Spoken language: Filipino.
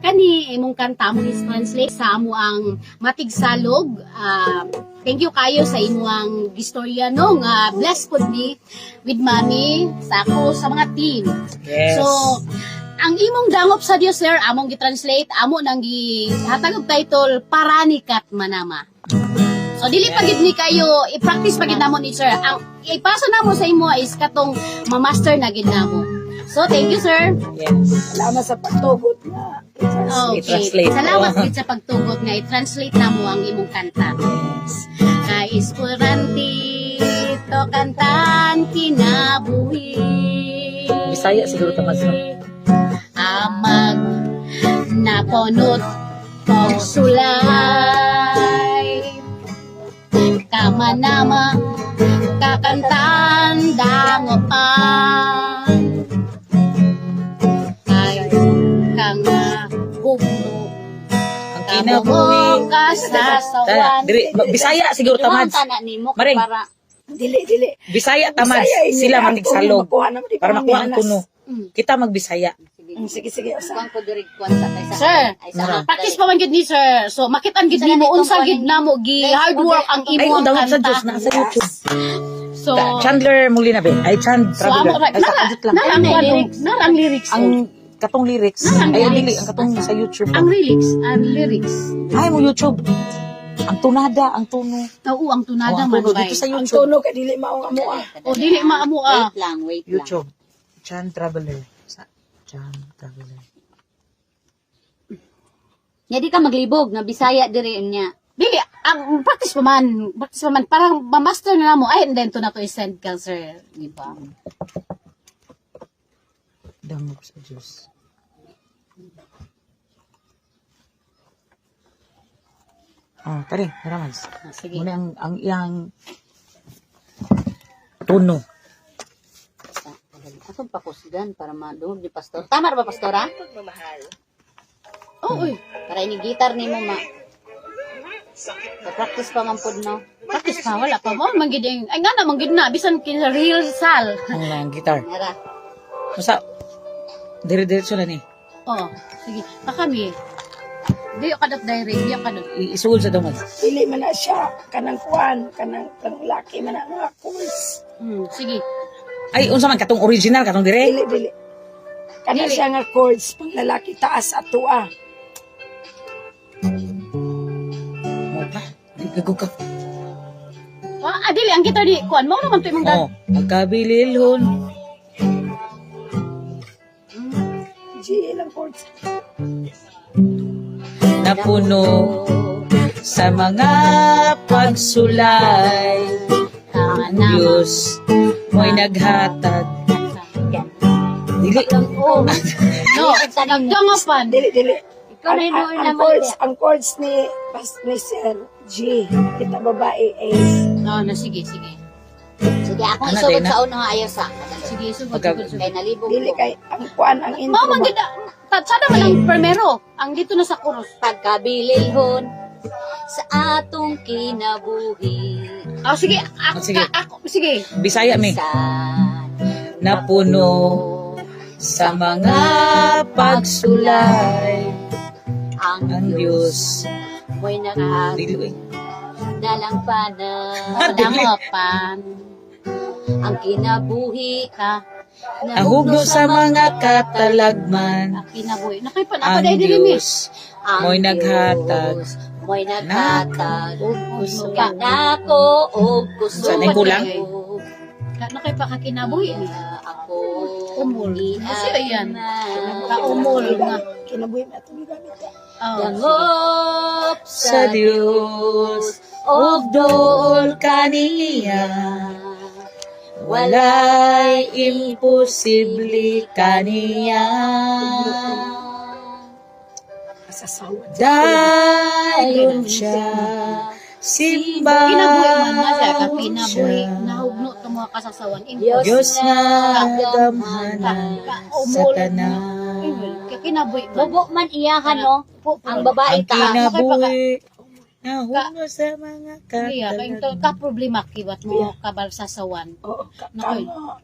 kani imong kanta mo is translate sa amo ang matigsalog. Thank you kayo sa imuang istorya no nga blessed pod ni with mommy sa ako sa mga team. Yes. So ang imong dangop sa Dios sir among gi-translate amo nang gihatag og title Paranikat Manama. So dili pa gid ni kayo i-practice pa gid namo ni sir. Ang ipasa namo sa imo is katong ma-master na gid namo. So thank you sir. Yes. Salamat sa pagtugot na. Okay. I-translate. Salamat gid sa pagtugot nga i-translate namo ang imong kanta. Kais puranti to kantan kinabuhi. Bisaya siguro tamad no. Amag napunot og sulay. Kamanama kakantan dangopan. Kay kang hugno Ang kinabuhi. kasasawan. Diri Bisaya siguro tamad. Maring. Dili. Bisaya tamad. Bisaya, ini Sila ang matigsalog. makuha naman, di Para pa makuha ang mamihanas. kuno. Kita magbisaya. Sige. Usa. Sir, practice pa man gid ni sir. So makitan gid nimo unsa gid namo gi hard work ang Ay, imong dawat sa Diyos kanta. na sa YouTube. So Chandler Molina ba? Ay, so amo Traveler. Ay, sa kadit lang. narang lyrics, narang lyrics. Ang katong lyrics. Ang Ay, lyrics. dili. Ang katong sa YouTube. Ang lyrics. Ay, mo YouTube. Ang tunada, ang tuno. Oo, ang tunada ang man tuno. bay. Dito sa Ang YouTube. tono ka dili mao nga mo ah. O dili maamo ah. Wait lang. YouTube. Chan Traveler. Chan Traveler. Nya di ka maglibog na Bisaya diri niya. Dili ang practice pa man parang ma-master na namo. Ay, and then to na to i-send ka sir, di ba? Dangog sa Diyos. Tari, Ramaz. Sige. Muna ang iyang tuno. Asong pakusgan para madungog ni pastor. Tama ra ba pastora? Oo, uy. Para ini gitar nimo ma. Practice pa man pud no. Practice pa wala pa mo man gid ay nga na man gid na bisan kin real sal. Ang guitar. Nara. Masa, dire-diretso na ni. Oh, sige. Pa kami. Di ka dot direct, di ka dot. Isugol sa damag. Dili man na siya kanang kuan, kanang laki man na nga course. Sige. Ay, unsa man katong original, katong dire? Dili. Kana siya nga chords pang lalaki taas at tua. Mo ba? Gagog ka. Dili ang kita di kuan mo naman to imong Oh, magkabililhon. G lang chords. Napuno sa mga pagsulay. Ang Diyos mo'y naghatag. Dili. Oh. No, nagdangapan. Dili. Ikaw na yun Ang chords ni Sir G. Kita babae A. No, sige. Sige ako Ano, isugod Dana? sa una nga ayaw sa. Sige, sugod. Kay nalibog Dili ko. kay ang kuan ang intro. Mama gid sana man ang primero. Ang dito na sa chorus. Pagkabililhon sa atong kinabuhi. Sige, Sige. sige. Bisaya mi. Sa Napuno sa mga pagsulay. Ang Diyos. mo'y nakadalang Dili. Dangapan. ang kinabuhi Ka. Nahugno sa mga katalagman. Ang kinabuhi. Nakay pa Ang na dahil dili mi. Diyos mo'y naghatag. Mo'y naghatag. Gusto Ka ka. nako o gusto Sanay kulang? ko. Nakay pa ka kinabuhi. Ako Umol. Kasi ayan. iyan. Kaumol nga. Kinabuhi na itong gamit. Oh, Dangop Sa Diyos og dool kaniya. Walay imposible kaniya. Masasawad. Dayon siya. Simba kinabuhi man na siya. Kinabuhi. siya. Nahugno ito mga kasasawan. Diyos nga damhanan sa tanan. Kinabuhi man. Bobo man iyahan no. Ang babae Ang ka. kinabuhi nahugno sa mga Iya, katalagman. ka problema kiwat mo kabal sasawan. Oo, Nakoy. kama.